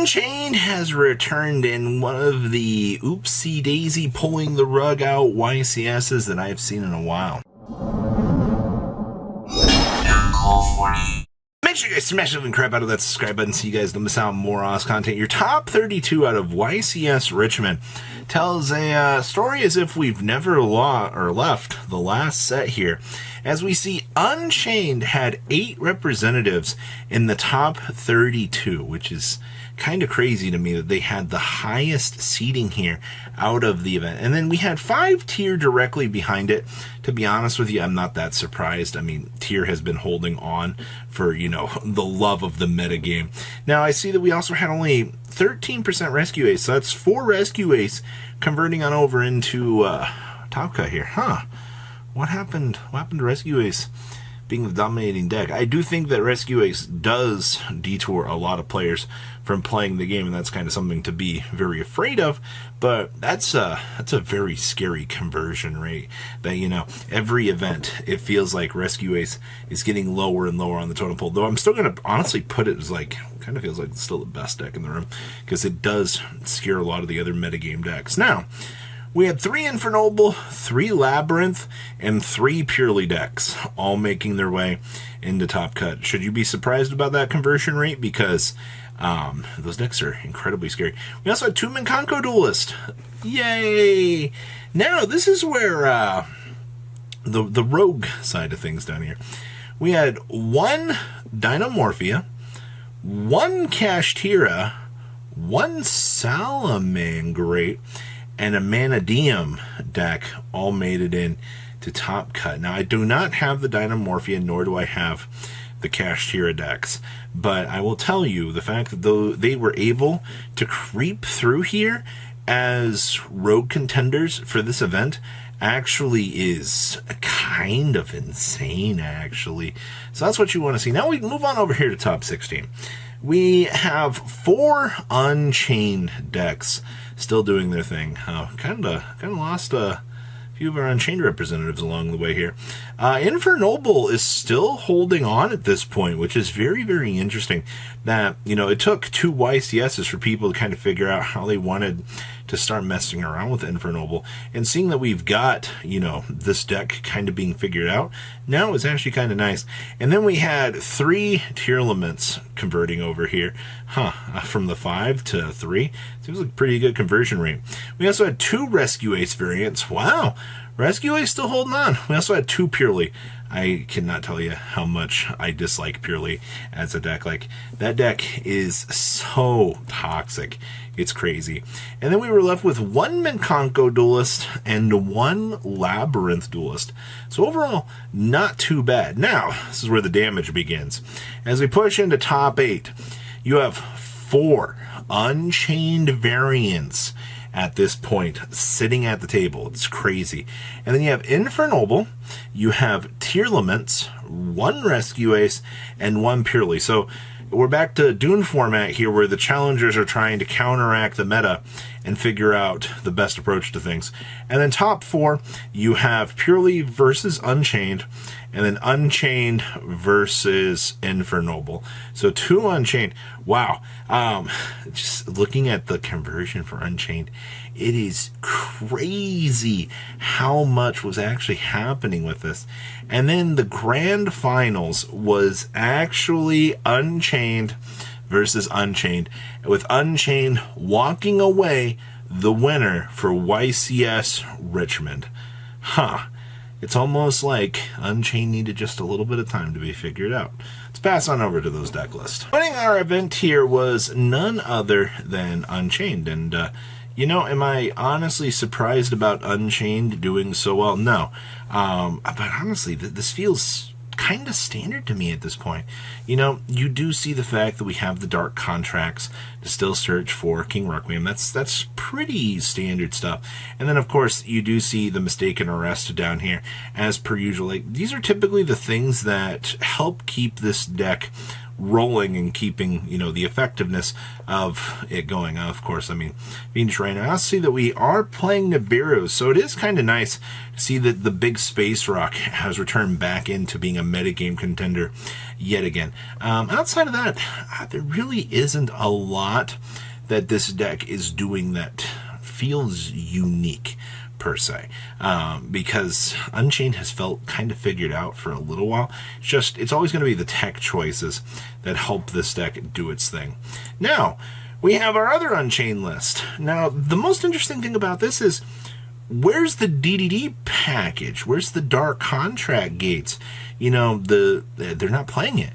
Unchained has returned in one of the oopsie-daisy pulling the rug out YCSs that I've seen in a while. Make sure you guys smash the crap out of that subscribe button so you guys don't miss out on more awesome content. Your top 32 out of YCS Richmond tells a story as if we've never left the last set here. As we see, Unchained had 8 representatives in the top 32, which is kind of crazy to me that they had the highest seeding here out of the event. And then we had 5 Tier directly behind it. To be honest with you, I'm not that surprised. I mean, Tier has been holding on for, you know, the love of the metagame. Now, I see that we also had only 13% Rescue Ace, so that's 4 Rescue Ace converting on over into Top Cut here. Huh. What happened? What happened to Rescue Ace being the dominating deck? I do think that Rescue Ace does detour a lot of players from playing the game, and that's kind of something to be very afraid of. But that's a very scary conversion rate. That, you know, every event it feels like Rescue Ace is getting lower and lower on the totem pole. Though I'm still gonna honestly put it as like, kind of feels like it's still the best deck in the room because it does scare a lot of the other metagame decks. Now, we had 3 Infernoble, 3 Labyrinth, and 3 Purely decks, all making their way into Top Cut. Should you be surprised about that conversion rate? Because those decks are incredibly scary. We also had 2 Minkonko Duelist. Yay! Now, this is where the rogue side of things down here. We had 1 Dynamorphia, 1 Kashtira, 1 Salamangreat, and a Manadeum deck all made it in to Top Cut. Now, I do not have the Dynamorphia, nor do I have the Kashtira decks, but I will tell you, the fact that they were able to creep through here as rogue contenders for this event actually is kind of insane, actually. So that's what you want to see. Now we move on over here to top 16. We have 4 Unchained decks still doing their thing. Kind of lost a few of our Unchained representatives along the way here. Infernoble is still holding on at this point, which is very, very interesting. That, you know, it took 2 YCSs for people to kind of figure out how they wanted to start messing around with Infernoble. And seeing that we've got, you know, this deck kind of being figured out, now is actually kind of nice. And then we had 3 Tier Laments converting over here. From the 5 to 3. Seems like a pretty good conversion rate. We also had 2 Rescue Ace variants. Wow! Rescue Ace still holding on. We also had 2 Purely. I cannot tell you how much I dislike Purely as a deck. Like, that deck is so toxic. It's crazy. And then we were left with 1 Minkonko Duelist and 1 Labyrinth Duelist. So overall, not too bad. Now, this is where the damage begins. As we push into top 8, you have 4 Unchained variants at this point sitting at the table. It's crazy. And then you have Infernoble, you have Tier Laments, 1 Rescue Ace, and 1 Purely. So we're back to Dune format here, where the challengers are trying to counteract the meta and figure out the best approach to things. And then top 4, you have Purely versus Unchained, and then Unchained versus Infernoble. So 2 Unchained. Wow. Just looking at the conversion for Unchained, it is crazy how much was actually happening with this. And then the grand finals was actually Unchained versus Unchained, with Unchained walking away the winner for YCS Richmond. It's almost like Unchained needed just a little bit of time to be figured out. Let's pass on over to those deck lists. Winning our event here was none other than Unchained. And, you know, am I honestly surprised about Unchained doing so well? No. But honestly, this feels kind of standard to me at this point. You know, you do see the fact that we have the dark contracts to still search for King Requiem. That's pretty standard stuff. And then, of course, you do see the mistaken arrest down here, as per usual. Like, these are typically the things that help keep this deck rolling and keeping, the effectiveness of it going. Of course, I mean, Virgina. I see that we are playing Nibiru, so it is kind of nice to see that the big space rock has returned back into being a metagame contender yet again. Outside of that, there really isn't a lot that this deck is doing that feels unique per se, because Unchained has felt kind of figured out for a little while. It's always going to be the tech choices that help this deck do its thing. Now, we have our other Unchained list. Now, the most interesting thing about this is, where's the DDD package? Where's the Dark Contract gates? They're not playing it.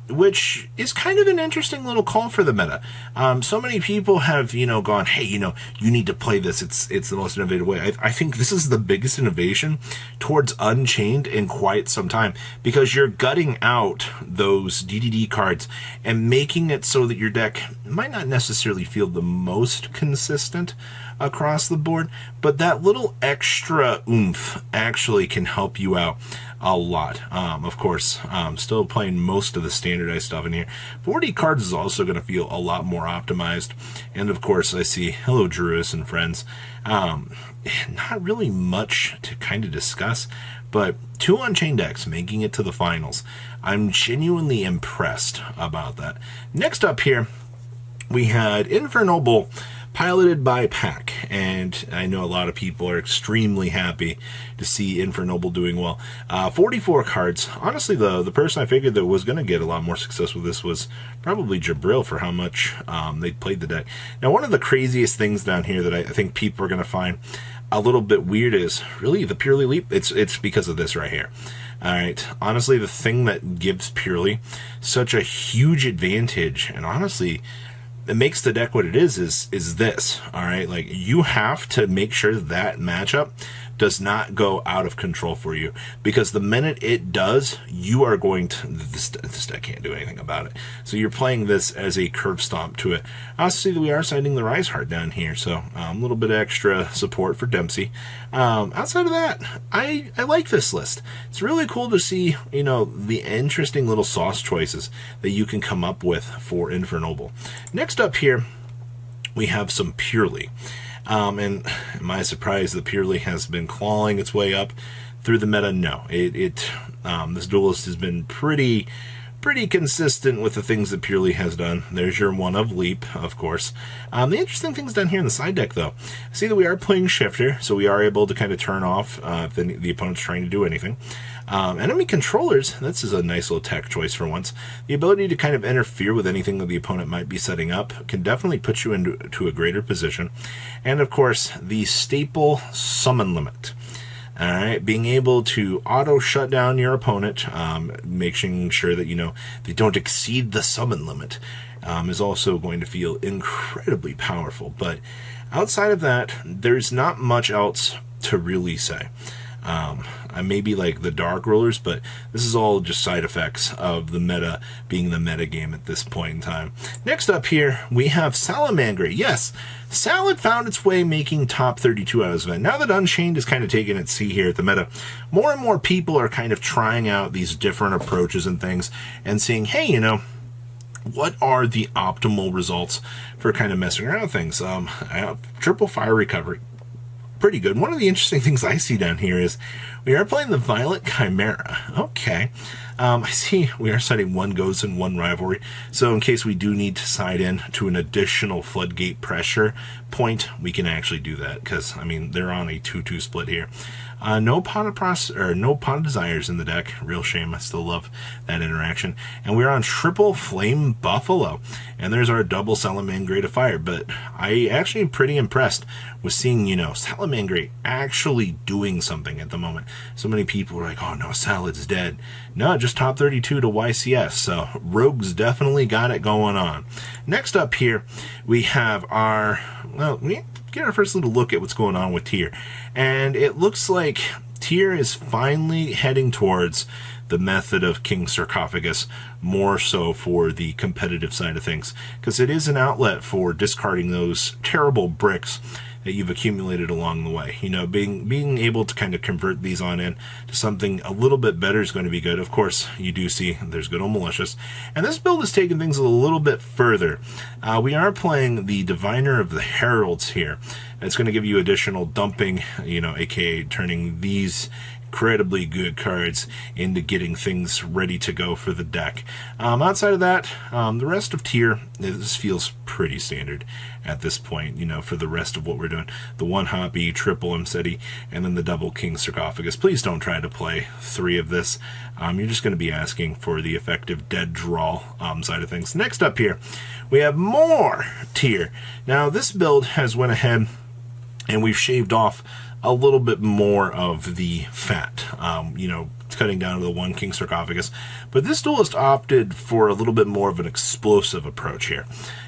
Which is kind of an interesting little call for the meta. So many people have, gone, hey, you need to play this. It's the most innovative way. I think this is the biggest innovation towards Unchained in quite some time, because you're gutting out those DDD cards and making it so that your deck might not necessarily feel the most consistent across the board, but that little extra oomph actually can help you out a lot. Of course, still playing most of the standardized stuff in here. 40 cards is also going to feel a lot more optimized. And of course, I see hello, Druis and friends. Not really much to kind of discuss, but 2 Unchained decks making it to the finals. I'm genuinely impressed about that. Next up here, we had Infernoble, piloted by Pack, and I know a lot of people are extremely happy to see Infernoble doing well. 44 cards. Honestly, the person I figured that was going to get a lot more success with this was probably Jabril, for how much they played the deck. Now, one of the craziest things down here that I think people are going to find a little bit weird is really the Purely Leap. It's because of this right here. All right, honestly, the thing that gives Purely such a huge advantage, and honestly, it makes the deck what it is this, all right? Like, you have to make sure that matchup does not go out of control for you, because the minute it does, you are going to, this deck can't do anything about it. So you're playing this as a curb stomp to it. I also see that we are citing the Rise Heart down here, so a little bit extra support for Dempsey. Outside of that, I like this list. It's really cool to see, the interesting little sauce choices that you can come up with for Infernoble. Next up here, we have some Purely. And my surprise, the Purely has been clawing its way up through the meta. No, this duelist has been pretty consistent with the things that Purely has done. There's your one of Leap, of course. The interesting things down here in the side deck, though, I see that we are playing Shifter, so we are able to kind of turn off if the opponent's trying to do anything. Enemy Controllers, this is a nice little tech choice for once. The ability to kind of interfere with anything that the opponent might be setting up can definitely put you into a greater position. And of course, the staple Summon Limit. All right, being able to auto shut down your opponent, making sure that, they don't exceed the summon limit, is also going to feel incredibly powerful. But outside of that, there's not much else to really say. Maybe like the Dark Rollers, but this is all just side effects of the meta being the meta game at this point in time. Next up here, we have Salamangreat. Yes, Salad found its way making top 32 out of this event. Now that Unchained is kind of taking its seat here at the meta, more and more people are kind of trying out these different approaches and things and seeing, hey, what are the optimal results for kind of messing around with things? Triple Fire Recovery. Pretty good. One of the interesting things I see down here is we are playing the Violet Chimera. Okay. I see we are citing 1 Ghost and 1 Rivalry. So in case we do need to side in to an additional Floodgate pressure point, we can actually do that, because, they're on a 2-2 split here. No Pot of Desires in the deck. Real shame. I still love that interaction. And we're on triple Flame Buffalo. And there's our double Salamangreat of Fire. But I actually am pretty impressed with seeing, Salamangreat actually doing something at the moment. So many people are like, oh no, Salad's dead. No, just top 32 to YCS. So Rogue's definitely got it going on. Next up here, we have we get our first little look at what's going on with Tier. And it looks like Tier is finally heading towards the method of King Sarcophagus, more so for the competitive side of things, because it is an outlet for discarding those terrible bricks that you've accumulated along the way. You know, being able to kind of convert these on in to something a little bit better is going to be good. Of course, you do see there's good old malicious. And this build is taking things a little bit further. We are playing the Diviner of the Heralds here. It's going to give you additional dumping, you know, aka turning these incredibly good cards into getting things ready to go for the deck. Outside of that, the rest of tier, this feels pretty standard at this point, you know, for the rest of what we're doing. The one Hoppy, triple Mseti, and then the double King Sarcophagus. Please don't try to play 3 of this. You're just going to be asking for the effective dead draw side of things. Next up here, we have more tier. Now, this build has went ahead and we've shaved off a little bit more of the fat, you know, cutting down to the one King Sarcophagus. But this duelist opted for a little bit more of an explosive approach here.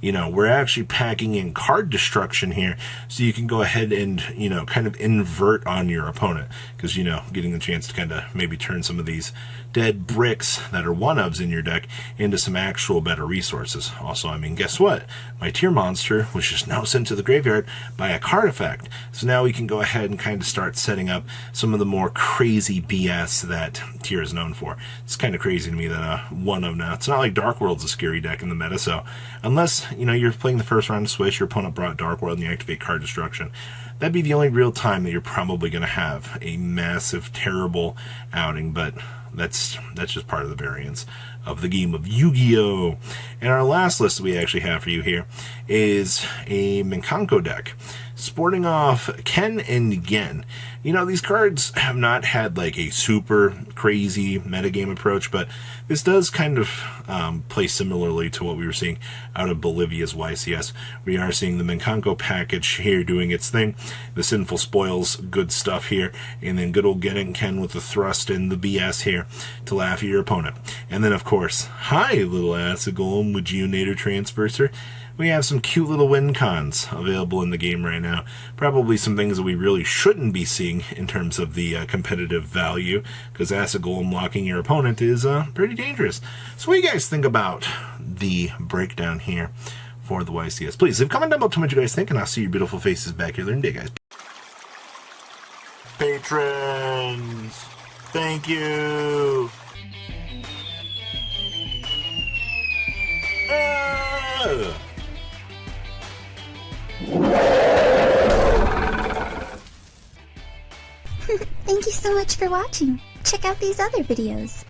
You know, we're actually packing in card destruction here, so you can go ahead and, you know, kind of invert on your opponent. Because, you know, getting the chance to kind of maybe turn some of these dead bricks that are one-ofs in your deck into some actual better resources. Also, I mean, guess what? My tier monster was just now sent to the graveyard by a card effect. So now we can go ahead and kind of start setting up some of the more crazy BS that tier is known for. It's kind of crazy to me that one of now, it's not like Dark World's a scary deck in the meta, so unless, you know, you're playing the first round of Swish, your opponent brought Dark World and you activate card destruction, that'd be the only real time that you're probably going to have a massive, terrible outing, but that's just part of the variance of the game of Yu-Gi-Oh! And our last list we actually have for you here is a Minkanko deck, sporting off Ken and Gen. You know, these cards have not had like a super crazy metagame approach, but this does kind of play similarly to what we were seeing out of Bolivia's YCS. We are seeing the Minkanko package here doing its thing. The Sinful Spoils, good stuff here. And then good old Gen and Ken with the thrust and the BS here to laugh at your opponent. And then, of course, hi, little Acid Golem with Geonator Transverser. We have some cute little win cons available in the game right now. Probably some things that we really shouldn't be seeing in terms of the competitive value, because Acid Golem locking your opponent is pretty dangerous. So what do you guys think about the breakdown here for the YCS? Please leave a comment down below what you guys think, and I'll see your beautiful faces back here later today, guys. Patrons, thank you. Thank you so much for watching. Check out these other videos.